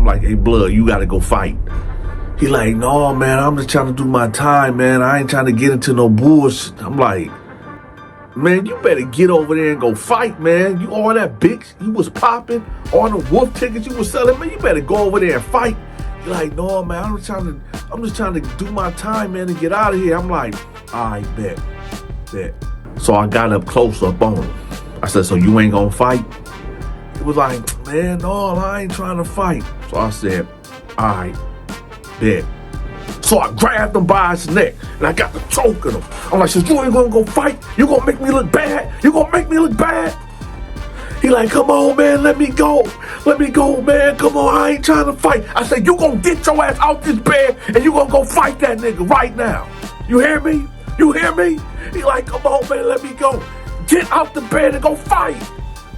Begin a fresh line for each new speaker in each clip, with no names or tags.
I'm like, hey, blood, you gotta go fight. He like, no, man, I'm just trying to do my time, man. I ain't trying to get into no bullshit. I'm like, man, you better get over there and go fight, man. You all that big, you was popping, all the wolf tickets you was selling, man. You better go over there and fight. He like, no, man, I'm just trying to do my time, man, and get out of here. I'm like, all right, bet. So I got up close up on him. I said, so you ain't gonna fight? He was like, man, no, I ain't trying to fight. So I said, all right, bet. So I grabbed him by his neck and I got to choking him. I'm like, so you ain't gonna go fight? You gonna make me look bad? You gonna make me look bad? He like, come on, man, let me go, man, come on, I ain't trying to fight. I said, you gonna get your ass out this bed and you gonna go fight that nigga right now. You hear me? He like, come on, man, let me go. Get out the bed and go fight.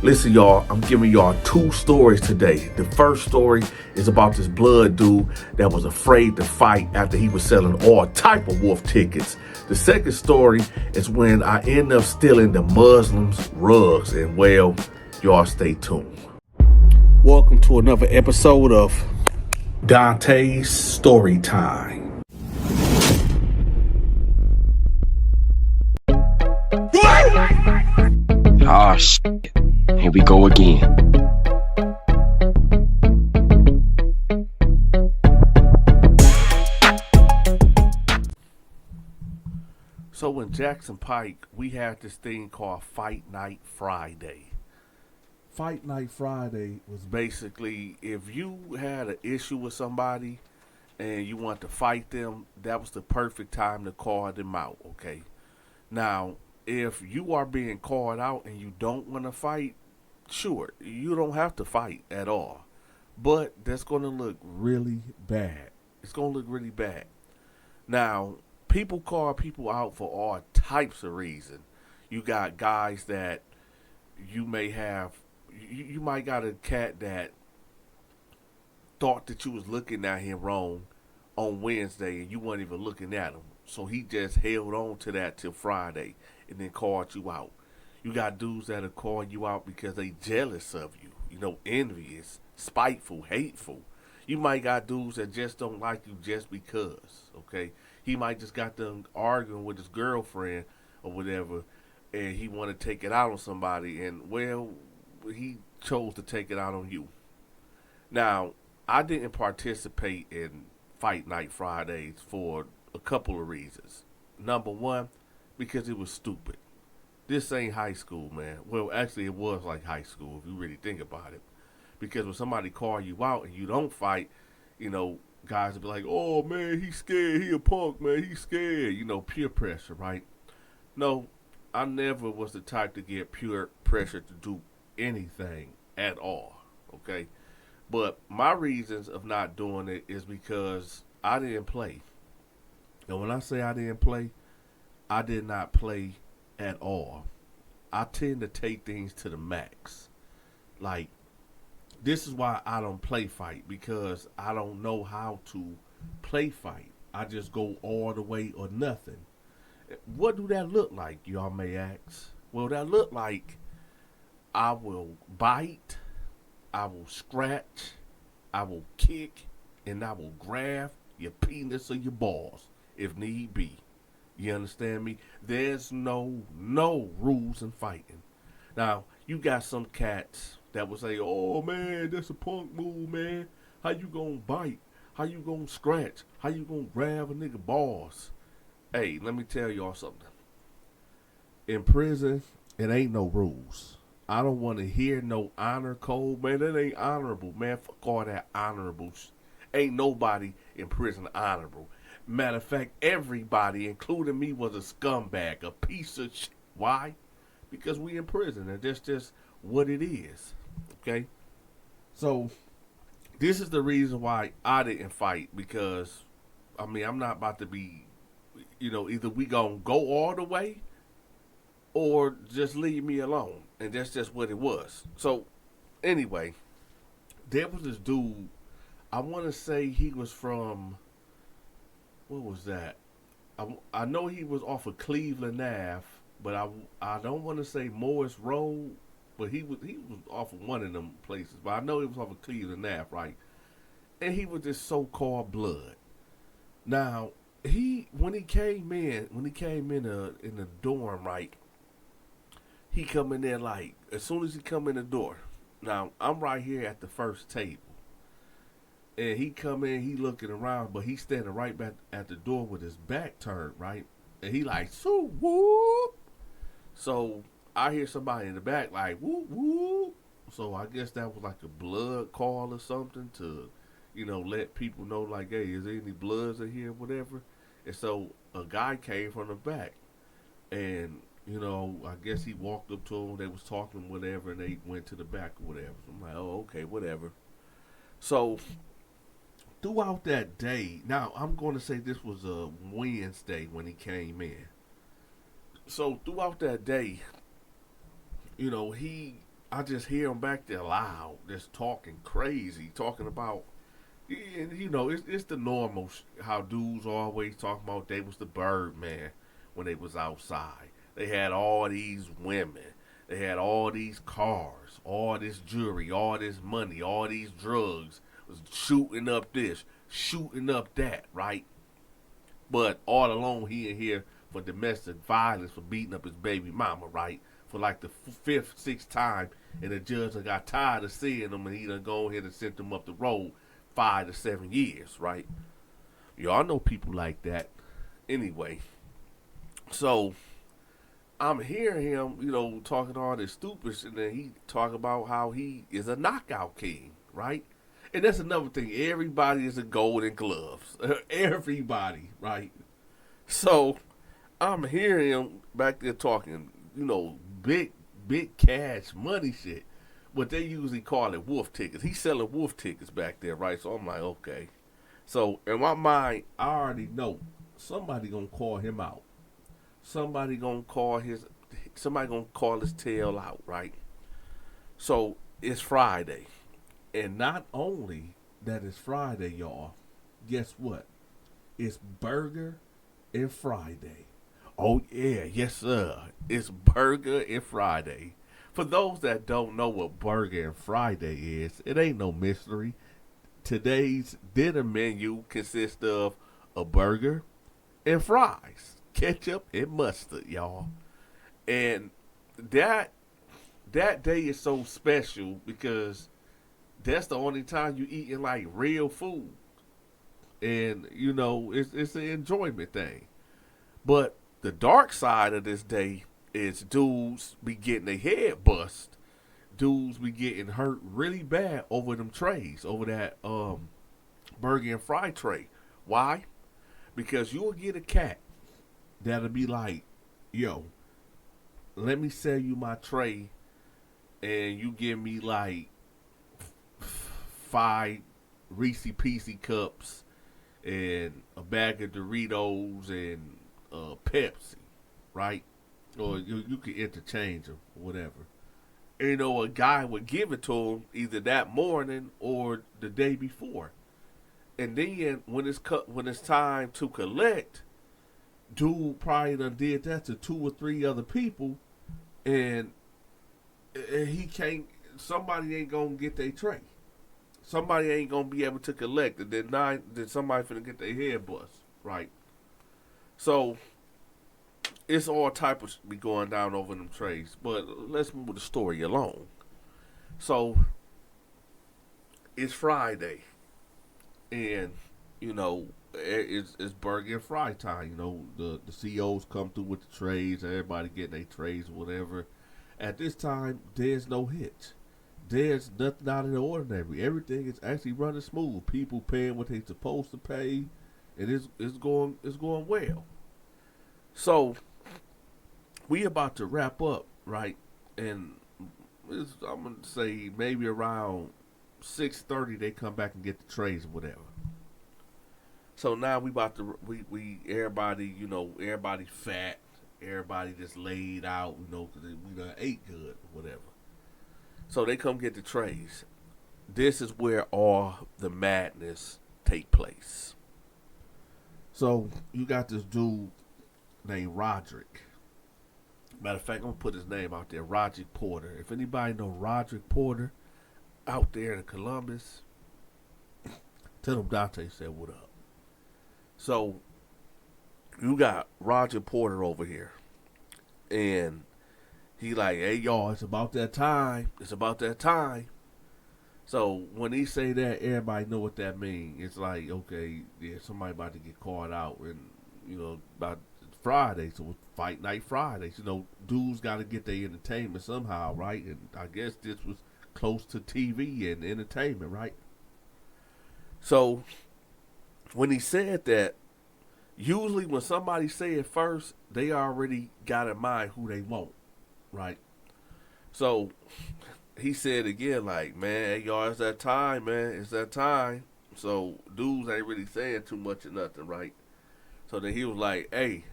Listen, y'all, I'm giving y'all two stories today. The first story is about this blood dude that was afraid to fight after he was selling all type of wolf tickets. The second story is when I end up stealing the Muslims' rugs. And well, y'all stay tuned. Welcome to another episode of Dante's Story Time.
Ah, shit. Here we go again.
So in Jackson Pike, we had this thing called Fight Night Friday. Fight Night Friday was basically if you had an issue with somebody and you want to fight them, that was the perfect time to call them out, okay? Now, if you are being called out and you don't want to fight, sure, you don't have to fight at all. But that's going to look really bad. It's going to look really bad. Now, people call people out for all types of reasons. You got guys that you may have, you might got a cat that thought that you was looking at him wrong on Wednesday and you weren't even looking at him. So he just held on to that till Friday and then called you out. You got dudes that'll call you out because they jealous of you. You know, envious, spiteful, hateful. You might got dudes that just don't like you just because, okay? He might just got them arguing with his girlfriend or whatever, and he want to take it out on somebody, and, well, he chose to take it out on you. Now, I didn't participate in Fight Night Fridays for a couple of reasons. Number one, because it was stupid. This ain't high school, man. Well, actually, it was like high school if you really think about it. Because when somebody call you out and you don't fight, you know, guys will be like, oh, man, he's scared. He a punk, man. He's scared. You know, peer pressure, right? No, I never was the type to get peer pressure to do anything at all, okay? But my reasons of not doing it is because I didn't play. And when I say I didn't play, I did not play at all. I tend to take things to the max. Like, this is why I don't play fight, because I don't know how to play fight. I just go all the way or nothing. What do that look like, y'all may ask? Well, that look like I will bite, I will scratch, I will kick, and I will grab your penis or your balls if need be. You understand me? There's no rules in fighting. Now, you got some cats that will say, oh, man, that's a punk move, man. How you gonna bite? How you gonna scratch? How you gonna grab a nigga balls? Hey, let me tell y'all something. In prison, it ain't no rules. I don't want to hear no honor code, man. That ain't honorable, man. Fuck all that honorable Ain't nobody in prison honorable. Matter of fact, everybody, including me, was a scumbag, a piece of shit. Why? Because we in prison, and that's just what it is. Okay? So, this is the reason why I didn't fight, because, I mean, I'm not about to be, you know, either we gonna go all the way, or just leave me alone. And that's just what it was. So, anyway, there was this dude, I want to say he was from, what was that? I know he was off of Cleveland Ave, but I don't want to say Morris Road, but he was off of one of them places. But I know he was off of Cleveland Ave, right? and he was this so-called blood. Now, when he came in the dorm, right, he come in there like, as soon as he come in the door. Now, I'm right here at the first table. And he come in, he looking around, but he standing right back at the door with his back turned, right? And he like, so whoop. So I hear somebody in the back like, whoop, whoop. So I guess that was like a blood call or something to, let people know like, hey, is there any bloods in here, whatever? And so a guy came from the back. And, I guess he walked up to him, they was talking, whatever, and they went to the back or whatever. So I'm like, oh, okay, whatever. So throughout that day, now I'm going to say this was a Wednesday when he came in. So throughout that day, I just hear him back there loud, just talking crazy, talking about, it's the normal how dudes always talking about they was the Birdman when they was outside. They had all these women, they had all these cars, all this jewelry, all this money, all these drugs, was shooting up this, shooting up that, right? But all alone he in here for domestic violence, for beating up his baby mama, right? For like the fifth, sixth time, and the judge got tired of seeing him, and he done go ahead and sent him up the road 5 to 7 years, right? Y'all know people like that. Anyway, so I'm hearing him, talking all this stupid shit, and then he talk about how he is a knockout king, right? And that's another thing. Everybody is a golden gloves. Everybody, right? So I'm hearing him back there talking, big cash money shit. But they usually call it wolf tickets. He's selling wolf tickets back there, right? So I'm like, okay. So in my mind, I already know somebody gonna call him out. Somebody gonna call his tail out, right? So it's Friday. And not only that it's Friday, y'all, guess what? It's Burger and Friday. Oh, yeah, yes, sir. It's Burger and Friday. For those that don't know what Burger and Friday is, it ain't no mystery. Today's dinner menu consists of a burger and fries, ketchup and mustard, y'all. And that day is so special because that's the only time you eating like real food. And, it's an enjoyment thing. But the dark side of this day is dudes be getting their head bust. Dudes be getting hurt really bad over them trays, over that burger and fry tray. Why? Because you will get a cat that'll be like, yo, let me sell you my tray and you give me like 5 Reese Peasy cups and a bag of Doritos and Pepsi, right? Or you could interchange them, whatever. And, a guy would give it to him either that morning or the day before. And then when it's time to collect, dude probably done did that to 2 or 3 other people, and he can't. Somebody ain't gonna get their tray. Somebody ain't gonna be able to collect, and then somebody finna get their head bust, right? So it's all type of be going down over them trays. But let's move the story along. So it's Friday, and it's burger and fry time. The CEOs come through with the trays, everybody getting their trays, whatever. At this time, there's no hitch. There's nothing out of the ordinary. Everything is actually running smooth. People paying what they're supposed to pay, and it's going well. So we about to wrap up, right? And I'm gonna say maybe around 6:30 they come back and get the trays or whatever. So now we about to we everybody everybody fat, everybody just laid out because we done ate good or whatever. So they come get the trays. This is where all the madness take place. So you got this dude named Roderick. Matter of fact, I'm gonna put his name out there, Roderick Porter. If anybody know Roderick Porter out there in Columbus, Tell him Dante said what up. So you got Roger Porter over here, and he like, hey y'all, it's about that time. It's about that time. So when he say that, everybody know what that means. It's like, okay, yeah, somebody about to get caught out, and about Friday, so it's Fight Night Fridays. Dudes got to get their entertainment somehow, right? And I guess this was close to TV and entertainment, right? So when he said that, usually when somebody say it first, they already got in mind who they want, right? So he said again, like, man, hey, y'all, it's that time, man. It's that time. So dudes ain't really saying too much or nothing, right? So then he was like, hey,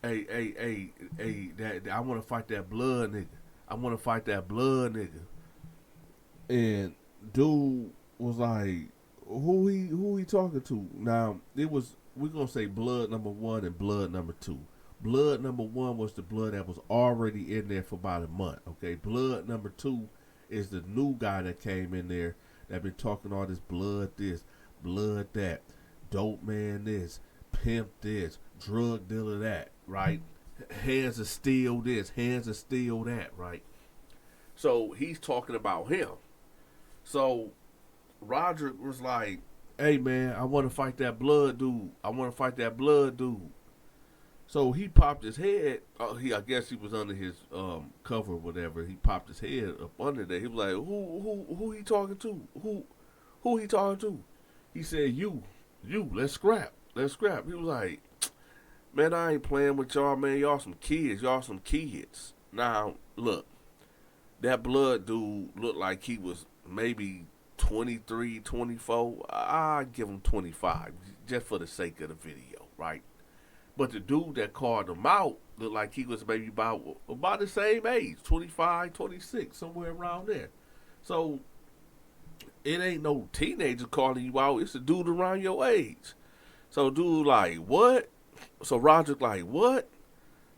I want to fight that blood nigga. I want to fight that blood nigga. And dude was like, who he talking to? Now, we're going to say blood number 1 and blood number 2. Blood number 1 was the blood that was already in there for about a month, okay? Blood number 2 is the new guy that came in there that been talking all this, blood that, dope man this, pimp this, drug dealer that, right? Hands of steel this, hands of steel that, right? So he's talking about him. So Roger was like, hey man, I want to fight that blood dude. I want to fight that blood dude. So he popped his head. I guess he was under his cover or whatever. He popped his head up under there. He was like, who he talking to? Who he talking to? He said, you, let's scrap. He was like, man, I ain't playing with y'all, man. Y'all some kids. Now, look, that blood dude looked like he was maybe 23, 24. I give him 25 just for the sake of the video, right? But the dude that called him out looked like he was maybe about the same age, 25, 26, somewhere around there. So it ain't no teenager calling you out. It's a dude around your age. So dude like, what? So Roger like, what?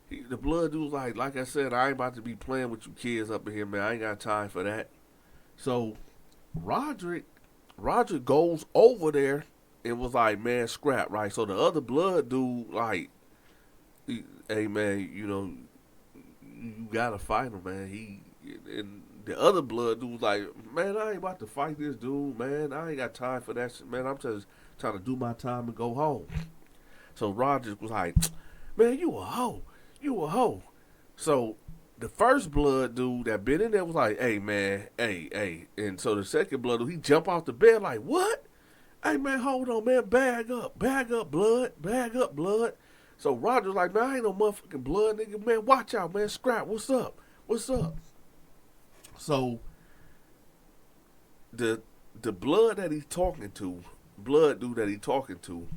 The blood dude's like I said, I ain't about to be playing with you kids up in here, man. I ain't got time for that. So Roger goes over there and was like, man, scrap, right? So the other blood dude, like, hey, man, you gotta fight him, man. And the other blood dude was like, man, I ain't about to fight this dude, man. I ain't got time for that shit, man. I'm just trying to do my time and go home. So Roger was like, man, you a hoe. So the first blood dude that been in there was like, hey, man, hey. And so the second blood dude, he jump off the bed like, what? Hey, man, hold on, man. Bag up, blood. So Roger's like, man, I ain't no motherfucking blood, nigga. Man, watch out, man. Scrap, what's up? So the blood that he's talking to, blood dude that he's talking to,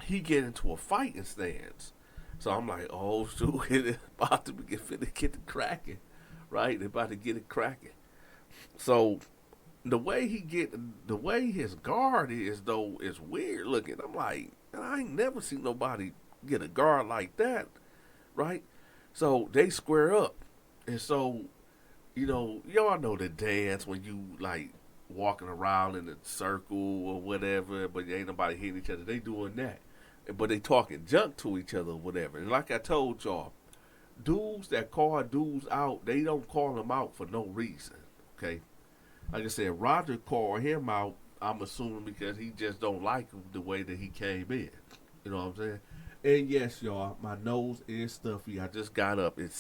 he get into a fighting stance. So I'm like, oh, shoot, it's about to get the cracking, right? They're about to get it cracking. So the way his guard is, though, is weird looking. I'm like, I ain't never seen nobody get a guard like that, right? So they square up. And so, y'all know the dance when you, like, walking around in a circle or whatever, but ain't nobody hitting each other. They doing that. But they talking junk to each other or whatever. And like I told y'all, dudes that call dudes out, they don't call them out for no reason, okay? Like I said, Roger called him out, I'm assuming because he just don't like him the way that he came in. You know what I'm saying? And yes, y'all, my nose is stuffy. I just got up. It's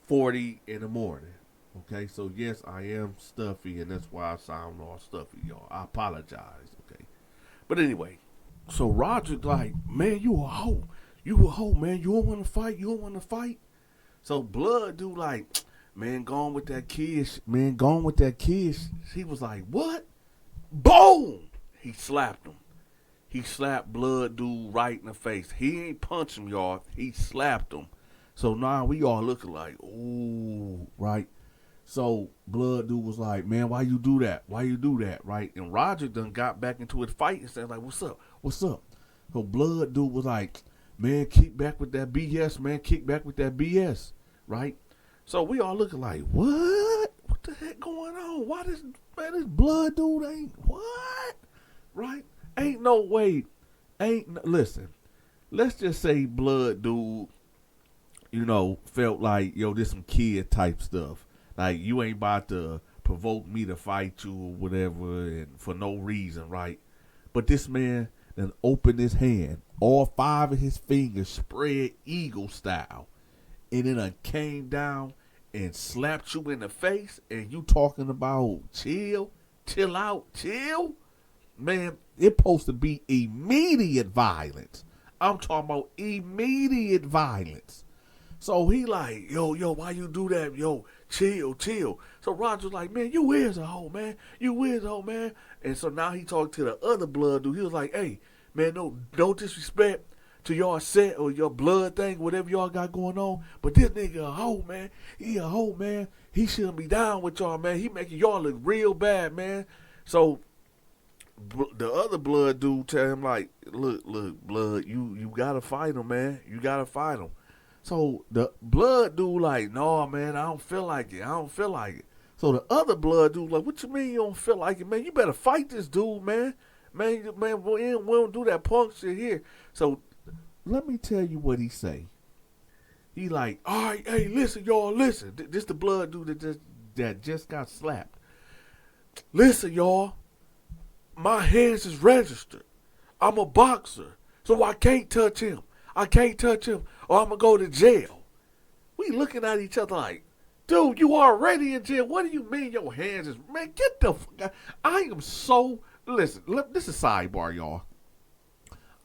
6:40 in the morning. Okay, so yes, I am stuffy, and that's why I sound all stuffy, y'all. I apologize, okay? But anyway, so Roger's like, man, you a hoe, man. You don't want to fight. So blood dude like, man, gone with that kid. He was like, what? Boom! He slapped him. He slapped blood dude right in the face. He ain't punch him, y'all. He slapped him. So now we all looking like, ooh, right? So blood dude was like, man, why you do that, right? And Roger done got back into his fight and said like, what's up? So blood dude was like, man, kick back with that BS, right? So we all looking like, what the heck going on? Why this blood dude ain't what? Right? Ain't no way. Listen. Let's just say blood dude, felt like, this some kid type stuff. Like, you ain't about to provoke me to fight you or whatever, and for no reason, right? But this man then opened his hand, all 5 of his fingers spread eagle style, and it came down and slapped you in the face, and you talking about chill out, chill? Man, it's supposed to be immediate violence. I'm talking about immediate violence. So he like, yo, why you do that? Yo, chill. So Roger's like, man, you is a hoe, man. You is a hoe, man. And so now he talked to the other blood dude. He was like, hey, man, no disrespect to your set or your blood thing, whatever y'all got going on. But this nigga a hoe, man. He a hoe, man. He shouldn't be down with y'all, man. He making y'all look real bad, man. So the other blood dude tell him like, look, blood, you gotta fight him, man. You gotta fight him. So the blood dude like, no, man, I don't feel like it. So the other blood dude like, what you mean you don't feel like it, man? You better fight this dude, man. Man, we don't do that punk shit here. So let me tell you what he say. He like, all right, hey, listen, y'all, listen. This the blood dude that just got slapped. Listen, y'all. My hands is registered. I'm a boxer, so I can't touch him. Or I'm going to go to jail. We looking at each other like, dude, you already in jail. What do you mean your hands is... Man, get the fuck out. I am so... Listen, this is sidebar, y'all.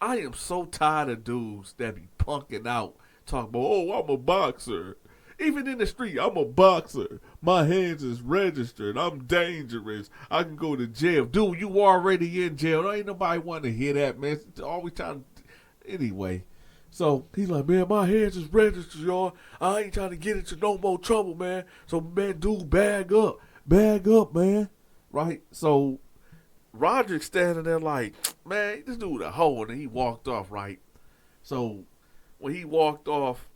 I am so tired of dudes that be punking out, talking about, oh, I'm a boxer. Even in the street, I'm a boxer. My hands is registered. I'm dangerous. I can go to jail. Dude, you already in jail. There ain't nobody want to hear that, man. It's always trying to... Anyway... So he's like, man, my hands is registered, y'all. I ain't trying to get into no more trouble, man. So, man, dude, bag up, man. Right? So Roger's standing there like, man, this dude a hoe, and he walked off, right? So when he walked off,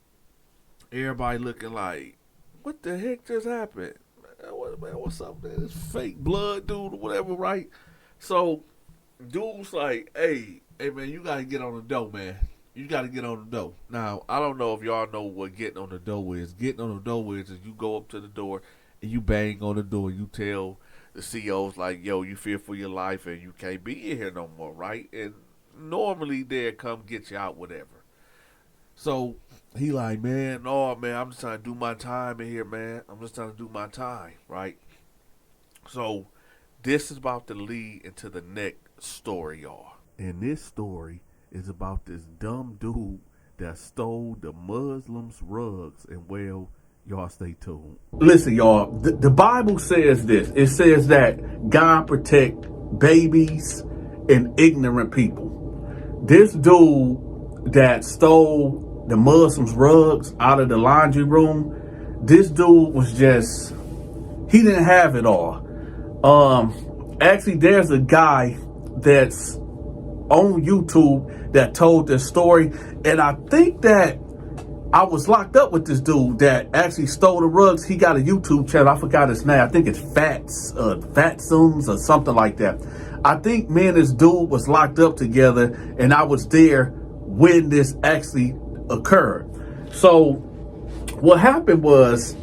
everybody looking like, what the heck just happened? Man, what's up, man? This fake blood dude or whatever, right? So dude's like, hey, man, you got to get on the dough, man. You got to get on the door. Now, I don't know if y'all know what getting on the door is. Getting on the door is you go up to the door and you bang on the door. You tell the COs like, yo, you fear for your life and you can't be in here no more, right? And normally they'll come get you out, whatever. So he like, man, no, man, I'm just trying to do my time in here, man. I'm just trying to do my time, right? So this is about to lead into the next story, y'all. In this story, is about this dumb dude that stole the Muslims' rugs, and well, y'all stay tuned. Listen, y'all, the Bible says this. It says that God protect babies and ignorant people. This dude that stole the Muslims' rugs out of the laundry room, this dude was just, he didn't have it all. Actually, there's a guy that's on YouTube that told this story, and I think that I was locked up with this dude that actually stole the rugs. He got a YouTube channel. I forgot his name. I think it's Fatsums or something like that. I think me and this dude was locked up together, and I was there when this actually occurred. So what happened was,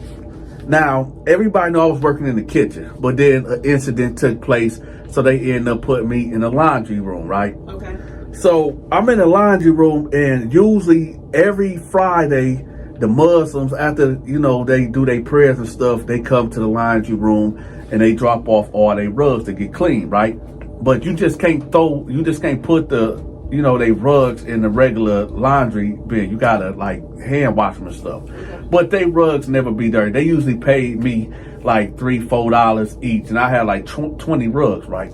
now everybody know I was working in the kitchen, but then an incident took place. So they ended up putting me in the laundry room, right? Okay. So I'm in the laundry room, and usually every Friday, the Muslims, after, they do their prayers and stuff, they come to the laundry room and they drop off all their rugs to get clean, right? But you just can't put they rugs in the regular laundry bin. You gotta hand wash them and stuff. Okay. But they rugs never be dirty. They usually pay me like $3-4 each, and I had like 20 rugs, right?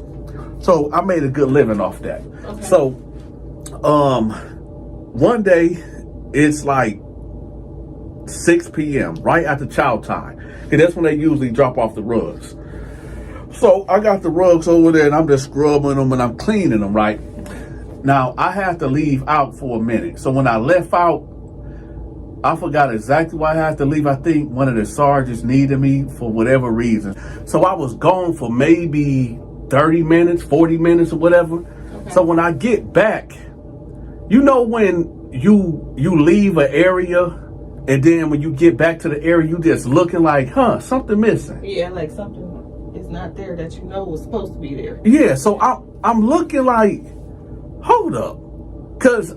So I made a good living off that. Okay. So one day it's like 6 p.m. right after chow time, and that's when they usually drop off the rugs. So I got the rugs over there, and I'm just scrubbing them and I'm cleaning them, right? Now I had to leave out for a minute. So when I left out, I forgot exactly why I had to leave. I think one of the sergeants needed me for whatever reason. So I was gone for maybe 30 minutes, 40 minutes or whatever. Okay. So when I get back, you know when you leave an area and then when you get back to the area, you just looking like, something missing.
Yeah, like something is not there that you know was supposed to be there.
Yeah, so I'm looking like, hold up. Because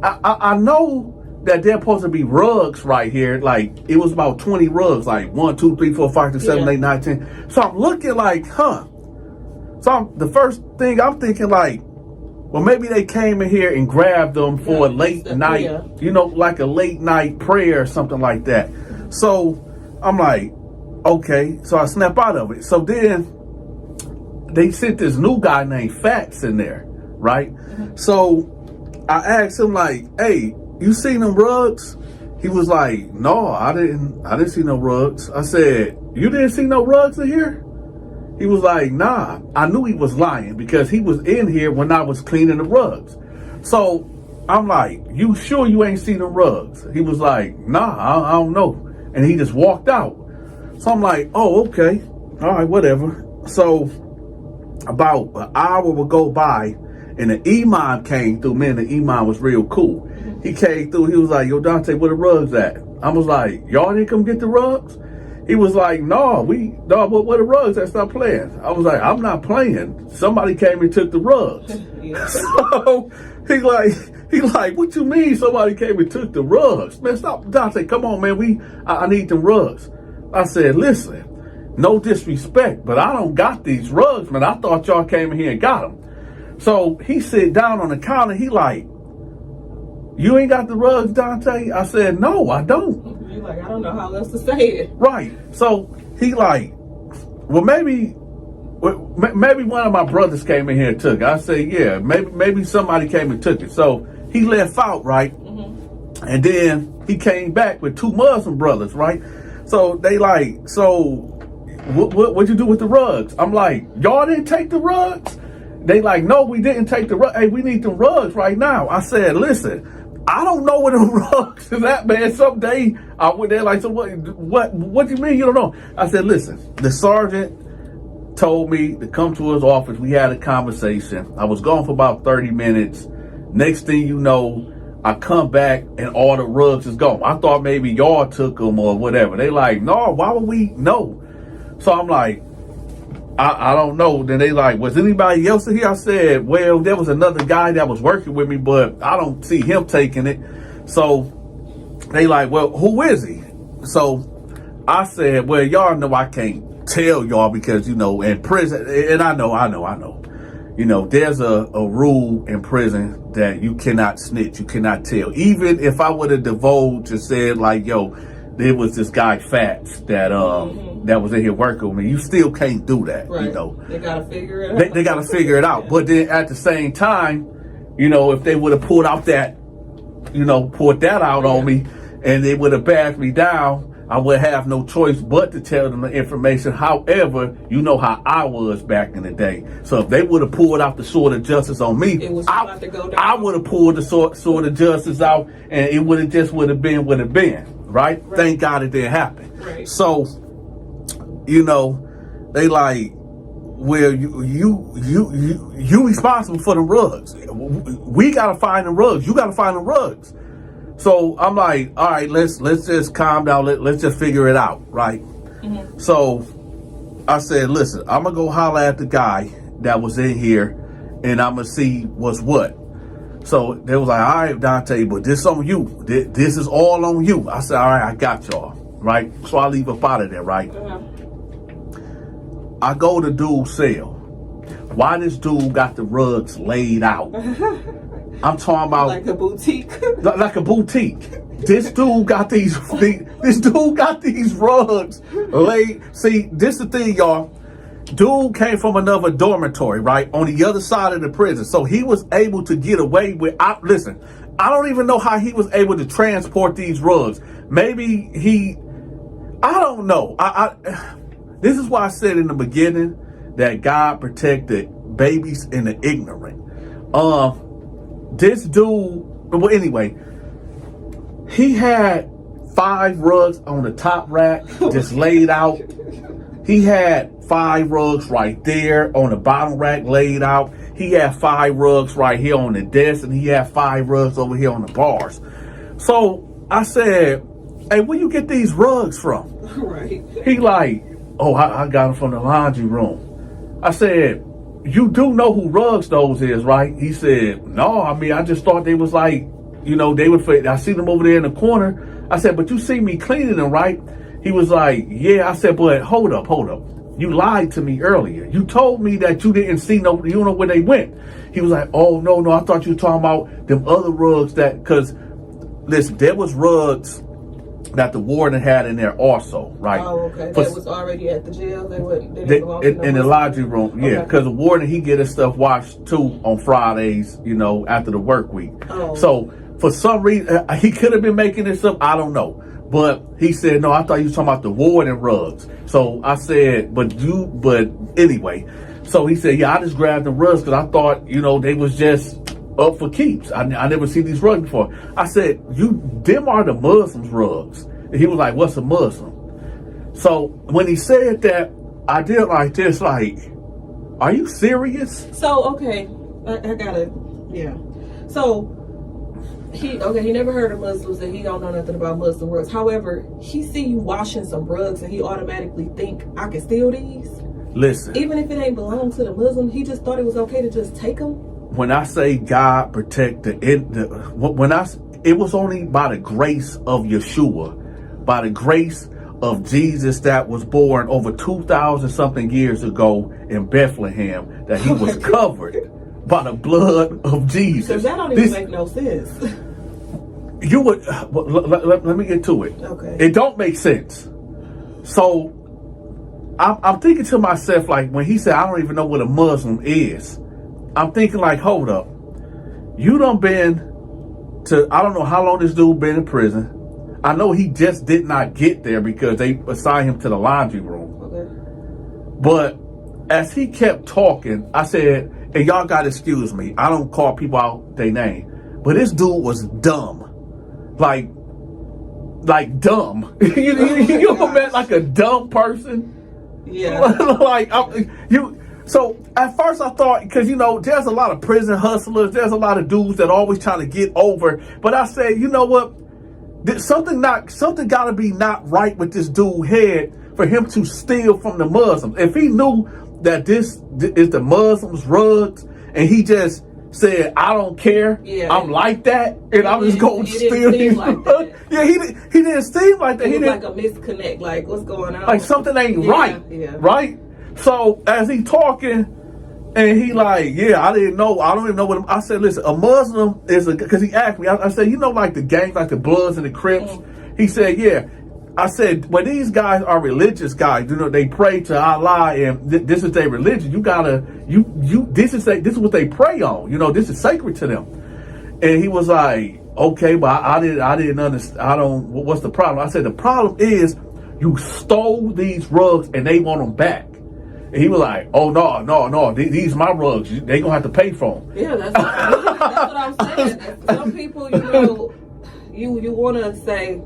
I know that there's supposed to be rugs right here. Like, it was about 20 rugs, like 1, 2, 3, 4, 5, 6, 7, 8, 9, 10. So I'm looking like, So the first thing I'm thinking like, well, maybe they came in here and grabbed them for a late night, like a late night prayer or something like that. So I'm like, okay. So I snap out of it. So then they sent this new guy named Fats in there, right? Mm-hmm. So I asked him like, hey, you seen them rugs? He was like, no, I didn't see no rugs. I said, you didn't see no rugs in here? He was like, nah. I knew he was lying because he was in here when I was cleaning the rugs. So I'm like, you sure you ain't seen the rugs? He was like, nah, I don't know. And he just walked out. So I'm like, oh, okay. All right, whatever. So about an hour would go by and the imam came through. Man, the imam was real cool. He came through. He was like, yo, Donta, where the rugs at? I was like, y'all didn't come get the rugs? He was like, no, where the rugs at? Stop playing. I was like, I'm not playing. Somebody came and took the rugs. So he like, what you mean somebody came and took the rugs? Man, stop. Donta, come on, man. I need the rugs. I said, listen, no disrespect, but I don't got these rugs, man. I thought y'all came in here and got them. So he sit down on the counter. He like, you ain't got the rugs, Donta? I said, no, I don't.
You're like, I don't know how else to say it.
Right. So he like, well, maybe one of my brothers came in here and took it. I said, yeah, maybe somebody came and took it. So he left out, right? Mm-hmm. And then he came back with 2 Muslim brothers, right? So they like, so what'd you do with the rugs? I'm like, y'all didn't take the rugs? They like, no, we didn't take the rugs. Hey, we need the rugs right now. I said, listen, I don't know where the rugs is at, man. Someday I went there like, so what you mean you don't know? I said, listen, the sergeant told me to come to his office. We had a conversation. I was gone for about 30 minutes. Next thing you know, I come back and all the rugs is gone. I thought maybe y'all took them or whatever. They like, no, why would we know? So I'm like, I don't know. Then they like, was anybody else in here? I said, well, there was another guy that was working with me, but I don't see him taking it. So they like, well, who is he? So I said, well, y'all know I can't tell y'all because, in prison, and I know. There's a rule in prison that you cannot snitch, you cannot tell. Even if I would have divulged and said like, yo, there was this guy Fats that that was in here working with me. You still can't do that,
right. They gotta figure it out.
They gotta figure it out. Yeah. But then at the same time, if they would have pulled out that, poured that out on me, and they would have bagged me down, I would have no choice but to tell them the information. However, you know how I was back in the day. So if they would have pulled out the sword of justice on me, I would have pulled the sword of justice out, and it would have been what it been. Right? Thank God it didn't happen.
Right.
So, they like, well, you responsible for the rugs. We gotta find the rugs. You gotta find the rugs. So I'm like, all right, let's just calm down. Let's just figure it out, right? Mm-hmm. So I said, listen, I'm gonna go holler at the guy that was in here, and I'm gonna see what's what. So they was like, all right, Donta, but this on you. This is all on you. I said, all right, I got y'all, right? So I leave up out of there, right? Uh-huh. I go to dude's cell. Why this dude got the rugs laid out? I'm talking about
like a boutique.
Like a boutique. This dude got these rugs laid. See, this the thing, y'all. Dude came from another dormitory, right, on the other side of the prison. So he was able to get away with, listen, I don't even know how he was able to transport these rugs. Maybe I don't know. This is why I said in the beginning that God protected babies and the ignorant. This dude, well, anyway, He had 5 rugs on the top rack, just laid out. He had 5 rugs right there on the bottom rack laid out. He had 5 rugs right here on the desk, and he had 5 rugs over here on the bars. So I said, hey, where you get these rugs from?
Right.
He like, oh, I got them from the laundry room. I said, you do know who Rugs those is, right? He said, no, I mean, I just thought they was like, you know, they would, I see them over there in the corner. I said, but you see me cleaning them, right? He was like, yeah. I said, but hold up. You lied to me earlier. You told me that you didn't see you don't know where they went. He was like, oh, no, I thought you were talking about them other rugs because, listen, there was rugs that the warden had in there also, right?
Oh, okay. That was already at the jail? They didn't belong to
in the laundry room, yeah. Because the warden, he get his stuff washed too on Fridays, you know, after the work week.
Oh. So
for some reason, he could have been making this up. I don't know. But he said, no, I thought you were talking about the warden rugs. So I said, but anyway. So he said, yeah, I just grabbed the rugs because I thought, you know, they was just up for keeps. I never seen these rugs before. I said, them are the Muslims rugs. And he was like, what's a Muslim? So when he said that, I did like this, like, are you serious?
So, okay, I gotta, yeah. So, he never heard of Muslims and he don't know nothing about Muslim rugs. However, he see you washing some rugs and he automatically think, I can steal these?
Listen.
Even if it ain't belong to the Muslim, he just thought it was okay to just take them?
When I say God protect it was only by the grace of Yeshua, by the grace of Jesus that was born over 2,000 something years ago in Bethlehem, that he was covered by the blood of Jesus.
Because that don't even make no sense.
You would, let me get to it.
Okay.
It don't make sense. So I'm thinking to myself, like when he said, I don't even know what a Muslim is. I'm thinking like, hold up. You done been to, I don't know how long this dude been in prison. I know he just did not get there because they assigned him to the laundry room.
Okay.
But as he kept talking, I said, and y'all gotta excuse me, I don't call people out their name, but this dude was dumb. Like dumb. you ever met like a dumb person?
Yeah.
So at first I thought, because, you know, there's a lot of prison hustlers. There's a lot of dudes that always trying to get over. But I said, you know what? Something got to be not right with this dude's head for him to steal from the Muslims. If he knew that this is the Muslims' rugs and he just said, I don't care, I'm like that, and I'm just going to steal these rugs. Yeah, he didn't seem like that.
He was like a misconnect, like what's going on?
Like something ain't right, right? So as he talking, and he like, I didn't know. I don't even know what. I said, listen, a Muslim is because he asked me. I said, you know, like the gangs, like the Bloods and the Crips. Mm-hmm. He said, yeah. I said, well, these guys are religious guys. You know, they pray to Allah, and this is their religion. You gotta, this is what they pray on. You know, this is sacred to them. And he was like, okay, but I didn't understand. What's the problem? I said, the problem is you stole these rugs and they want them back. And he was like, oh, no, these my rugs. They gonna have to pay for them.
Yeah, that's what I'm saying. Some people, you know, you want to say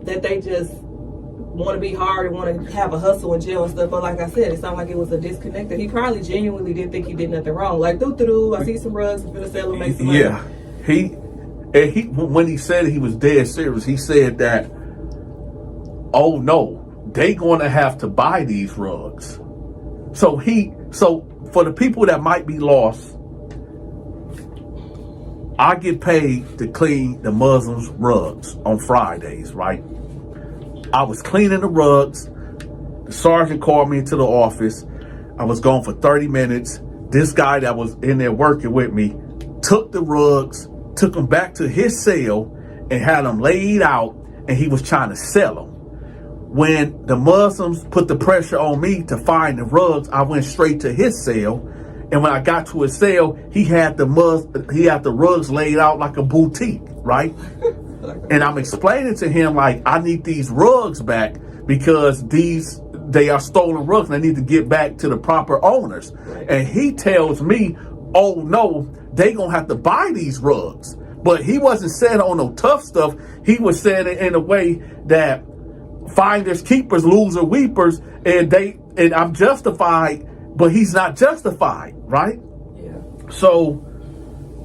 that they just want to be hard and want to have a hustle in jail and stuff. But like I said, it sounded like it was a disconnect. He probably genuinely didn't think he did nothing wrong. Like, I see some rugs, I'm gonna sell them, make some money.
Yeah, when he said he was dead serious, he said that, oh no, they gonna have to buy these rugs. So for the people that might be lost, I get paid to clean the Muslims' rugs on Fridays, right? I was cleaning the rugs. The sergeant called me into the office. I was gone for 30 minutes. This guy that was in there working with me took the rugs, took them back to his cell and had them laid out, and he was trying to sell them. When the Muslims put the pressure on me to find the rugs, I went straight to his cell. And when I got to his cell, he had the rugs laid out like a boutique, right? And I'm explaining to him, like, I need these rugs back because they are stolen rugs and they need to get back to the proper owners. And he tells me, oh no, they gonna have to buy these rugs. But he wasn't saying on no tough stuff. He was saying it in a way that finders, keepers, loser, weepers, and I'm justified, but he's not justified, right?
Yeah.
So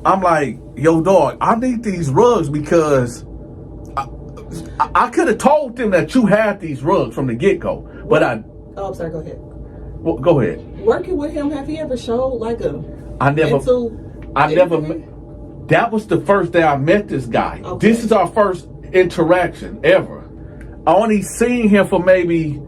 I'm like, yo, dog, I need these rugs because I could have told them that you had these rugs from the get-go, but
Oh, I'm sorry, go ahead.
Well, go ahead.
Working with him, have he ever showed like a
that was the first day I met this guy.
Okay.
This is our first interaction ever. I only seen him for maybe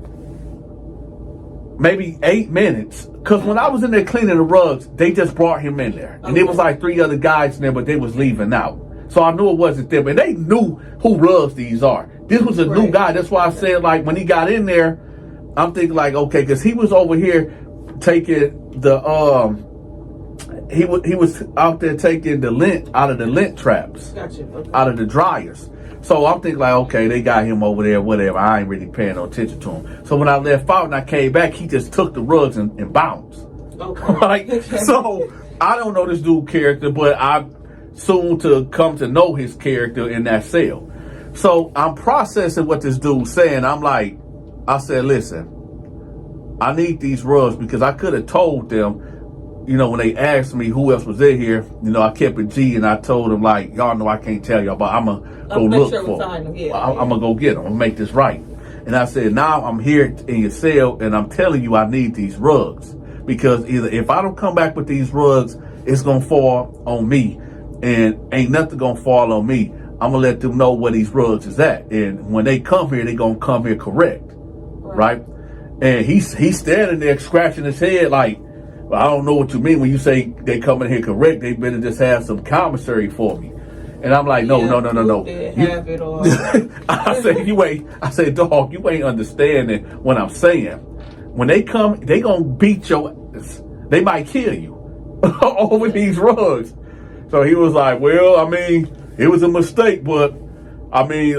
8 minutes. Because when I was in there cleaning the rugs, they just brought him in there. And there was like 3 other guys in there, but they was leaving out. So I knew it wasn't them. And they knew who rugs these are. This was a new guy. That's why I said, like, when he got in there, I'm thinking like, okay, because he was over here taking the he was out there taking the lint out of the lint traps.
Gotcha. Okay.
Out of the dryers. So I'm thinking like, okay, they got him over there, whatever. I ain't really paying no attention to him. So when I left out and I came back, he just took the rugs and bounced.
Okay.
Right? So I don't know this dude's character, but I'm soon to come to know his character in that cell. So I'm processing what this dude's saying. I said, listen, I need these rugs because I could have told them, you know, when they asked me who else was in here, you know, I kept it G and I told them, like, y'all know I can't tell y'all, but I'm going to go look for them. I'm going to go get them. I'm going to make this right. And I said, now I'm here in your cell and I'm telling you I need these rugs because either if I don't come back with these rugs, it's going to fall on me and ain't nothing going to fall on me. I'm going to let them know where these rugs is at. And when they come here, they going to come here correct. Right? And he's standing there scratching his head like, I don't know what you mean when you say they come in here correct. They better just have some commissary for me. And I'm like, no.
Have it all.
I said, dog, you ain't understanding what I'm saying. When they come, they gonna beat your ass. They might kill you over these rugs. So he was like, well, I mean, it was a mistake, but I mean,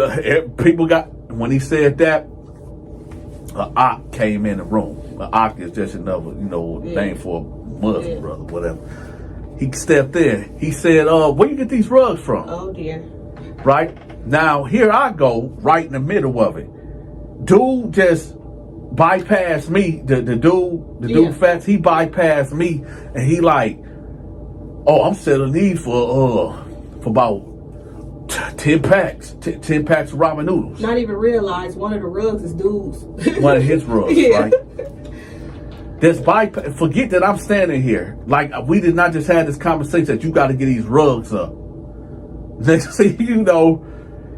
people got, when he said that, an Ak came in the room. An Ak is just another, name for a Muslim brother, whatever. He stepped in. He said, where you get these rugs from?
Oh, dear.
Right? Now, here I go, right in the middle of it. Dude just bypassed me. The dude Fats, he bypassed me. And he like, oh, I'm selling these for about 10 packs. 10 packs of ramen noodles.
Not even realize one of the rugs is dude's.
One of his rugs, right? Forget that I'm standing here. Like, we did not just have this conversation that you got to get these rugs up. Next thing you know,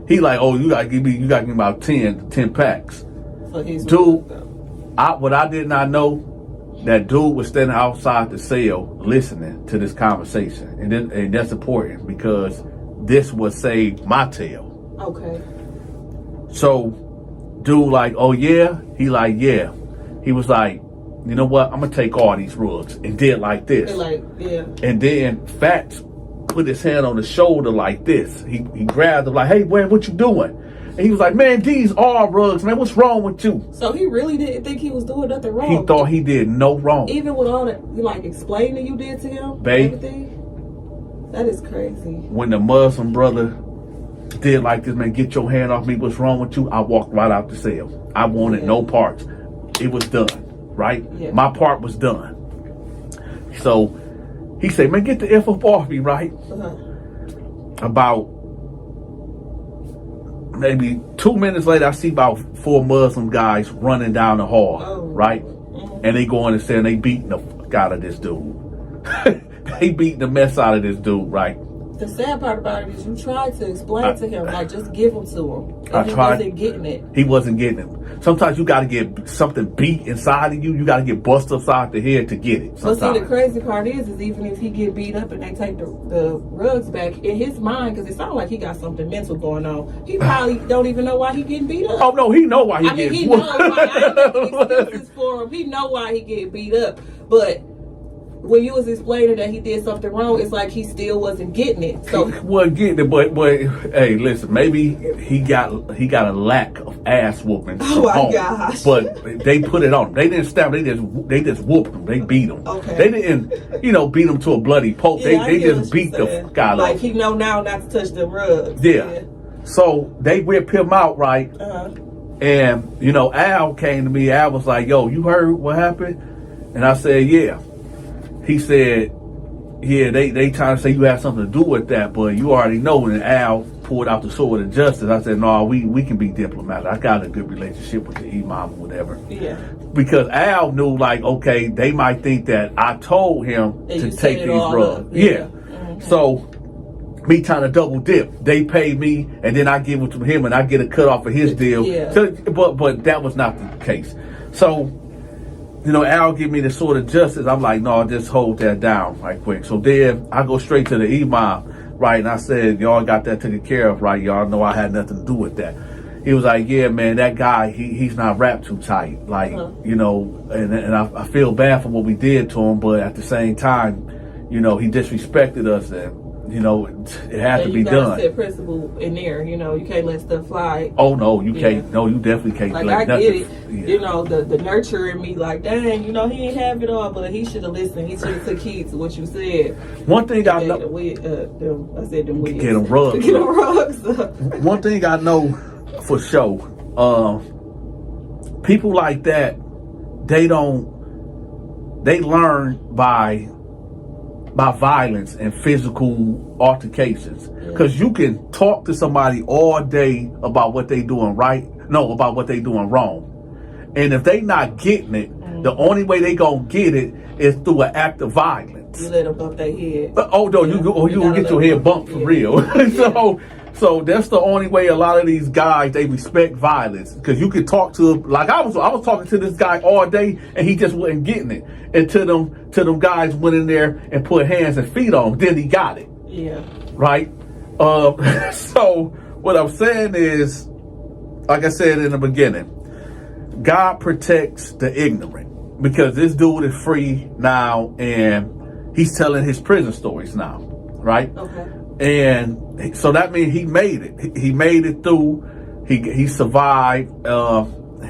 he like, oh, you got to give me about 10 packs.
So he's
dude, what I did not know, that dude was standing outside the cell listening to this conversation. And that's important because this would save my tail.
Okay.
So, dude like, oh yeah? He like, yeah. He was like, you know what? I'm going to take all these rugs and did like this. And then Fats put his hand on his shoulder like this. He grabbed him like, hey, man, what you doing? And he was like, man, these are rugs, man. What's wrong with you?
So he really didn't think he was doing nothing wrong.
He thought he did no wrong.
Even with all that, explaining you did to him?
Babe.
Everything? That is crazy.
When the Muslim brother did like this, man, get your hand off me. What's wrong with you? I walked right out the cell. I wanted no parts. It was done. Right?
Yeah.
My part was done. So he said, man, get the F up off me, right? About maybe 2 minutes later, I see about 4 Muslim guys running down the hall, right? And they go in and saying they beating the fuck out of this dude. They beating the mess out of this dude, right?
The sad part about it is you tried to explain to him, just give him to him. And he wasn't getting it.
He wasn't getting it. Sometimes you got to get something beat inside of you. You got to get busted upside the head to get it. Sometimes.
But see, the crazy part is even if he get beat up and they take the rugs back, in his mind, because it sounds like he got something mental going on, he probably don't even know why he getting beat up.
Oh, no, he know why he getting beat up.
He knows why. I ain't making excuses for him. He know why he getting beat up. But when you was explaining that he did something wrong, it's like he still wasn't getting it. So
he wasn't getting it, but hey, listen, maybe he got a lack of ass whooping.
Oh my
home,
gosh!
But they put it on him. They didn't stab him. They just whooped him. They beat him.
Okay.
They didn't, beat him to a bloody pulp.
Yeah,
they just beat the fuck out of him.
Like he know now not to touch the rugs.
Yeah. So they whipped him out, right? And Al came to me. Al was like, "Yo, you heard what happened?" And I said, "Yeah." He said, "Yeah, they trying to say you had something to do with that, but you already know." And Al pulled out the sword of justice. I said, "No, we can be diplomatic. I got a good relationship with the imam or whatever."
Yeah.
Because Al knew, like, okay, they might think that I told him to take these rugs. Yeah. Mm-hmm. So me trying to double dip. They pay me, and then I give it to him, and I get a cut off of his deal.
Yeah.
So, but that was not the case. So, Al give me the sword of justice. I'm like, no, just hold that down right quick. So then I go straight to the imam, right? And I said, y'all got that taken care of, right? Y'all know I had nothing to do with that. He was like, yeah, man, that guy, he's not wrapped too tight. Like, and I feel bad for what we did to him, but at the same time, he disrespected us, and it had to be done.
You gotta set principle in there. You can't let stuff fly.
Oh no, you can't. No, you definitely can't.
Like,
let
I
nothing.
get it. Yeah. The nurture in me, like, dang, he ain't have it all, but he should have listened. He should have took heed to what you said.
One thing I know.
I said them wigs.
Get them rugs.
Get them rugs.
One thing I know for sure, people like that, they learn by violence and physical altercations. Because you can talk to somebody all day about what they doing about what they doing wrong. And if they not getting it, the only way they gonna get it is through an act of violence.
You let them bump their head.
Oh no, you gonna get your head bumped for real. So that's the only way a lot of these guys, they respect violence. Because you can talk to, like I was talking to this guy all day, and he just wasn't getting it. Until them guys went in there and put hands and feet on him. Then he got it.
Yeah.
Right? So what I'm saying is, like I said in the beginning, God protects the ignorant. Because this dude is free now, and he's telling his prison stories now. Right?
Okay.
And so that means he made it. He made it through. He survived.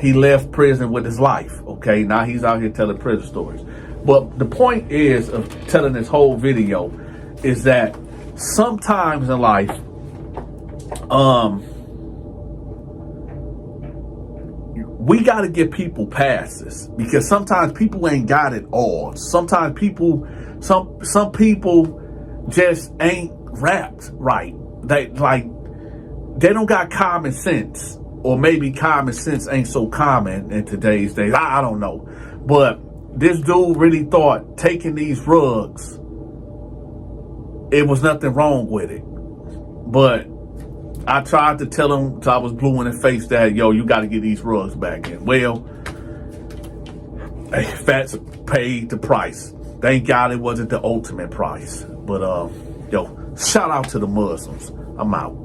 He left prison with his life. Okay, now he's out here telling prison stories. But the point is of telling this whole video is that sometimes in life, we got to give people passes, because sometimes people ain't got it all. Sometimes some people just ain't wrapped right. They don't got common sense, or maybe common sense ain't so common in today's days. I don't know, but this dude really thought taking these rugs, it was nothing wrong with it. But I tried to tell him, so I was blue in the face, that you got to get these rugs back in. Well, Fats paid the price. Thank God it wasn't the ultimate price. But shout out to the Muslims. I'm out.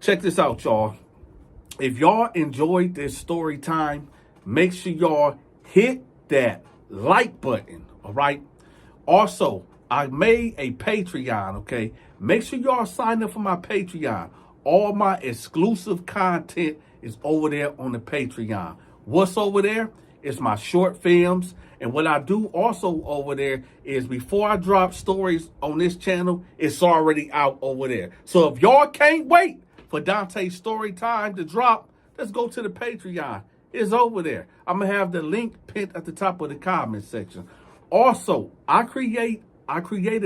Check this out, y'all. If y'all enjoyed this story time, make sure y'all hit that like button, all right? Also, I made a Patreon, okay? Make sure y'all sign up for my Patreon. All my exclusive content is over there on the Patreon. What's over there? It's my short films. And what I do also over there is, before I drop stories on this channel, it's already out over there. So if y'all can't wait for Donta's story time to drop, let's go to the Patreon. It's over there. I'm going to have the link pinned at the top of the comment section. Also, I created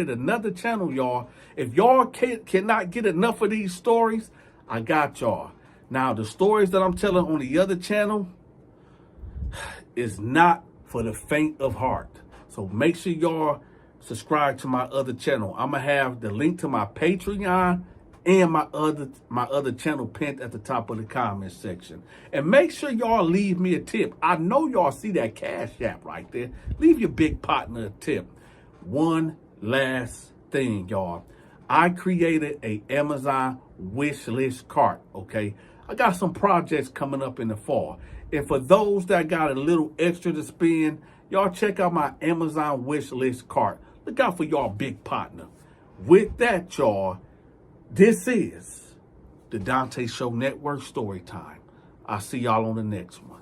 another channel, y'all. If y'all cannot get enough of these stories, I got y'all. Now, the stories that I'm telling on the other channel is not for the faint of heart. So make sure y'all subscribe to my other channel. I'm going to have the link to my Patreon and my other channel pinned at the top of the comment section. And make sure y'all leave me a tip. I know y'all see that Cash App right there. Leave your big partner a tip. One last thing, y'all. I created a Amazon wish list cart, okay? I got some projects coming up in the fall. And for those that got a little extra to spend, Y'all check out my Amazon wish list cart. Look out for y'all big partner. With that, y'all, this is the Donta Show Network Story Time. I'll see y'all on the next one.